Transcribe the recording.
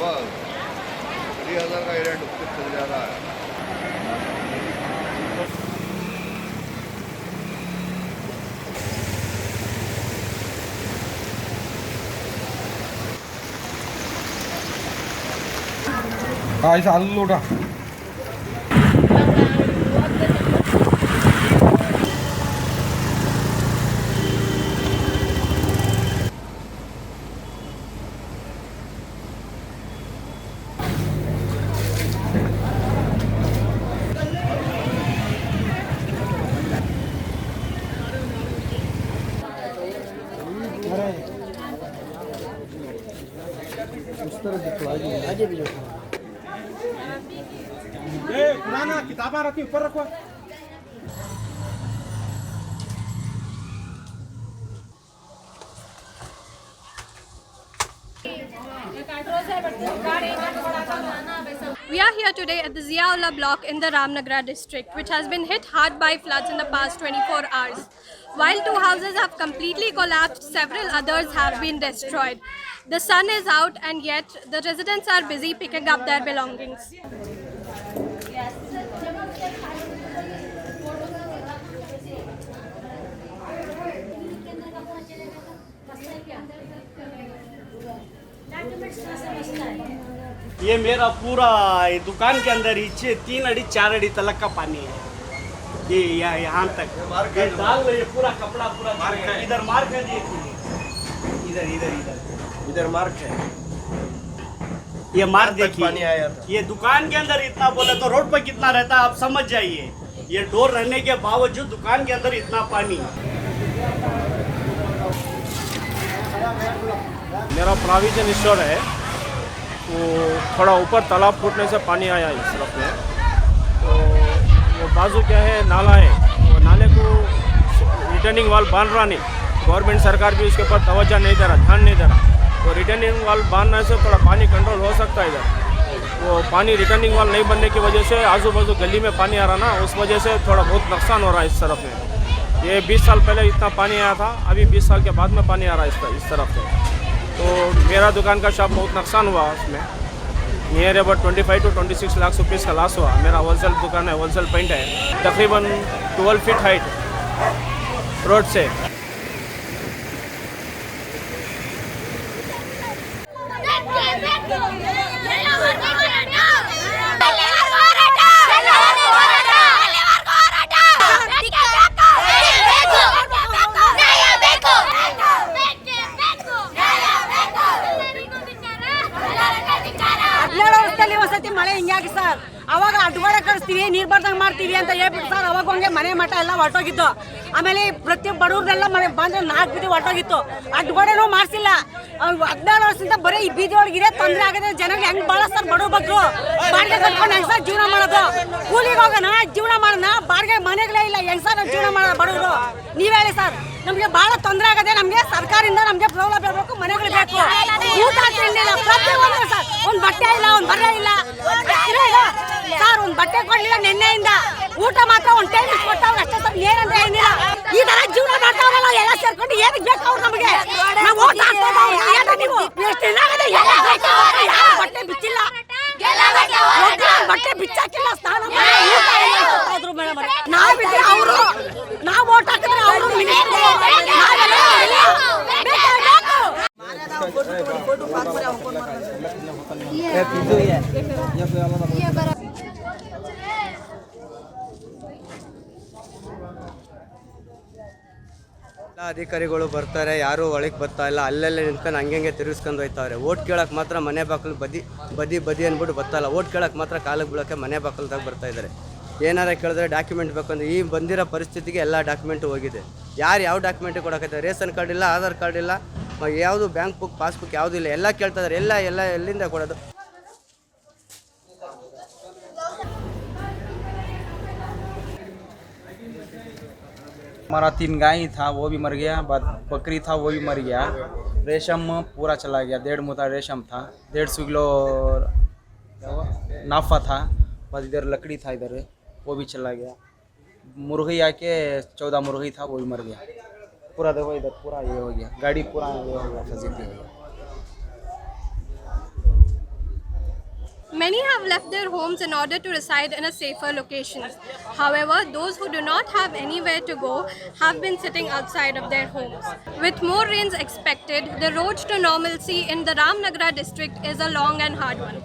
3000 का रेट उससे चल जा रहा है। हाँ इसे आलू लोटा पुराना किताबा रखी ऊपर रखो। We are here today at the Ziaullah block in the Ramanagara district, which has been hit hard by floods in the past 24 hours. While 2 houses have completely collapsed, several others have been destroyed. The sun is out and yet the residents are busy picking up their belongings. ये मेरा पूरा दुकान के अंदर नीचे 3 अड़ी 4 अड़ी तलक का पानी है। ये यहाँ तक ये दाल ये पूरा कपड़ा पूरा इधर मार्क है। इधर इधर इधर इधर मार्क है। ये मार्क देखिए। ये दुकान के अंदर इतना बोले तो रोड पर कितना रहता है आप समझ जाइए। ये डोर रहने के बावजूद दुकान के अंदर इतना पानी। मेरा प्रोविजन स्टोर है, वो थोड़ा ऊपर तालाब फूटने से पानी आया इस तरफ में। तो वो बाजू क्या है, नाला है, वो नाले को रिटर्निंग वाल बांध रहा नहीं। गवर्नमेंट सरकार भी उसके ऊपर तवज्जो नहीं दे रहा, ध्यान नहीं दे रहा। तो रिटर्निंग वाल बांधने से थोड़ा पानी कंट्रोल हो सकता है इधर। वो पानी रिटर्निंग वाल नहीं बनने की वजह से आजू बाजू गली में पानी आ रहा ना, उस वजह से थोड़ा बहुत नुकसान हो रहा है इस तरफ में। ये 20 साल पहले इतना पानी आया था, अभी 20 साल के बाद में पानी आ रहा है इस तरफ से। तो मेरा दुकान का शॉप बहुत नुकसान हुआ उसमें। Near about 25 to 26 lakh rupees का लॉस हुआ। मेरा होलसेल दुकान है, होलसेल पेंट है, तकरीबन 12 फीट हाइट रोड से। ಮಳೆ ಹಿಂಗಾಗಿ ಸರ್ ಅವಾಗ ಅಡ್ವಾಡ ಕಳಿಸ್ತೀವಿ ನೀರು ಬರ್ದಂಗೆ ಮಾಡ್ತೀವಿ ಅಂತ ಹೇಳ್ಬಿಟ್ಟು ಸರ್ ಅವಾಗ ಹಂಗೆ ಮನೆ ಮಠ ಎಲ್ಲ ಹೊರಟೋಗಿತ್ತು. ಆಮೇಲೆ ಪ್ರತಿ ಬಡವ್ರದೆಲ್ಲ ಮನೆ ಬಂದ್ರೆ 4 ಬೀದಿ ಹೊರಟೋಗಿತ್ತು. ಅಡ್ವಾಡನೂ ಮಾಡಿಸಿಲ್ಲ. 17 ವರ್ಷದಿಂದ ಬರೀ ಈ ಬೀದಿ ಒಳಗೆ ಇದೇ ತೊಂದರೆ ಆಗಿದೆ. ಜನಗಳು ಹೆಂಗೆ ಬಳಸ್ತಾರೆ ಬಡವ್ರ ಬಗ್ರು ಬಾಡಿಗೆ ಕಟ್ಕೊಂಡು ಹೆಂಗ್ ಸರ್ ಜೀವನ ಮಾಡೋದು? ಕೂಲಿಗೆ ಹೋಗೋಣ ಜೀವನ ಮಾಡೋಣ, ಬಾಡಿಗೆ ಮನೆಗಳೇ ಇಲ್ಲ, ಹೆಂಗ್ ಸರ್ ಜೀವನ ಮಾಡೋದು ಬಡವರು? ನೀವ್ ಹೇಳಿ ಸರ್. ನಮಗೆ ಬಹಳ ತೊಂದರೆ ಆಗದೆ. ನಮಗೆ ಸರ್ಕಾರದಿಂದ ನಮಗೆ ಸೌಲಭ್ಯ ಬೇಕು, ಮನೆಗಳು ಬೇಕು, ಊಟ ತಿಂಡಿಲ್ಲ, ಪ್ರತಿಯೊಂದು ಸರ್. ಒಂದು ಬಟ್ಟೆ ಇಲ್ಲ, ಒಂದು ಬರೆ ಇಲ್ಲ ಸರ್, ಒಂದು ಬಟ್ಟೆ ಕೊಡ್ಲಿಲ್ಲ ನಿನ್ನೆಯಿಂದ. ಊಟ ಮಾತ್ರ ಒಂದು ಟೈಮ್ ಕೊಟ್ಟವ್ರು ಅಷ್ಟೇ ಸರ್, ಏನಂತ ಏನಿಲ್ಲ. ಈ ತರ ಜೀವನ ಮಾಡ್ತಾವ್ರಲ್ಲ ಎಲ್ಲ ಸೇರ್ಕೊಂಡು ಏನಕ್ಕೆ ಬೇಕು ಅವ್ರು ನಮಗೆ? ನಾವು ಓಟ್ ಹಾಕ್ಬೋದು ನೀವು ಎಷ್ಟು ಇದಾಗದೆ ಬಟ್ಟೆ ಬಿಚ್ಚಿಲ್ಲ, ಬಟ್ಟೆ ಬಿಚ್ಚಾಕಿಲ್ಲ, ಸ್ನಾನ ಮೇಡಮ್. ನಾವು ಬಿಟ್ಟರೆ ಅವರು, ನಾವು ಓಟ್ ಹಾಕಿದ್ರೆ ಅವರು ಮಿನಿಸ್ಟರ್ ಅಧಿಕಾರಿಗಳು ಬರ್ತಾರೆ, ಯಾರು ಒಳಗೆ ಬರ್ತಾ ಇಲ್ಲ. ಅಲ್ಲೆಲ್ಲ ನಿಂತ್ಕೊಂಡು ಹಂಗೆ ತಿರುಗಿಸ್ಕೊಂಡು ಹೋಯ್ತಾವ್ರೆ. ಓಟ್ ಕೇಳಕ್ಕೆ ಮಾತ್ರ ಮನೆ ಬಾಗಿಲು ಬದಿ ಅಂದ್ಬಿಟ್ಟು ಬರ್ತಾಯಿಲ್ಲ. ಓಟ್ ಕೇಳಕ್ಕೆ ಮಾತ್ರ ಕಾಲಿಗೆ ಬೀಳೋಕ್ಕೆ ಮನೆ ಬಾಗಿಲ್ದಾಗ ಬರ್ತಾ ಇದ್ದಾರೆ. ಏನಾರ ಕೇಳಿದ್ರೆ ಡಾಕ್ಯುಮೆಂಟ್ ಬೇಕಂದ್ರೆ ಈ ಬಂದಿರೋ ಪರಿಸ್ಥಿತಿಗೆ ಎಲ್ಲ ಡಾಕ್ಯುಮೆಂಟು ಹೋಗಿದೆ. ಯಾರು ಯಾವ ಡಾಕ್ಯುಮೆಂಟು ಕೊಡೋಕೈತೆ? ರೇಷನ್ ಕಾರ್ಡ್ ಇಲ್ಲ, ಆಧಾರ್ ಕಾರ್ಡ್ ಇಲ್ಲ, ಯಾವುದು ಬ್ಯಾಂಕ್ ಬುಕ್ ಪಾಸ್ಬುಕ್ ಯಾವುದೂ ಇಲ್ಲ. ಎಲ್ಲ ಕೇಳ್ತಾ ಇದ್ದಾರೆ. ಎಲ್ಲ ಎಲ್ಲಿಂದ ಕೊಡೋದು? हमारा 3 गाय था, वो भी मर गया, बकरी था वो भी मर गया। रेशम पूरा चला गया, 1.5 मूठा रेशम था, 150 किलो नाफा था, बस इधर लकड़ी था, इधर वो भी चला गया। मुर्गी आके 14 मुर्गी था, वो भी मर गया। पूरा देखो इधर पूरा ये हो गया, गाड़ी पूरा ये हो गया, फजीती हो गया। Many have left their homes in order to reside in a safer location. However, those who do not have anywhere to go have been sitting outside of their homes. With more rains expected, the road to normalcy in the Ramanagara district is a long and hard one.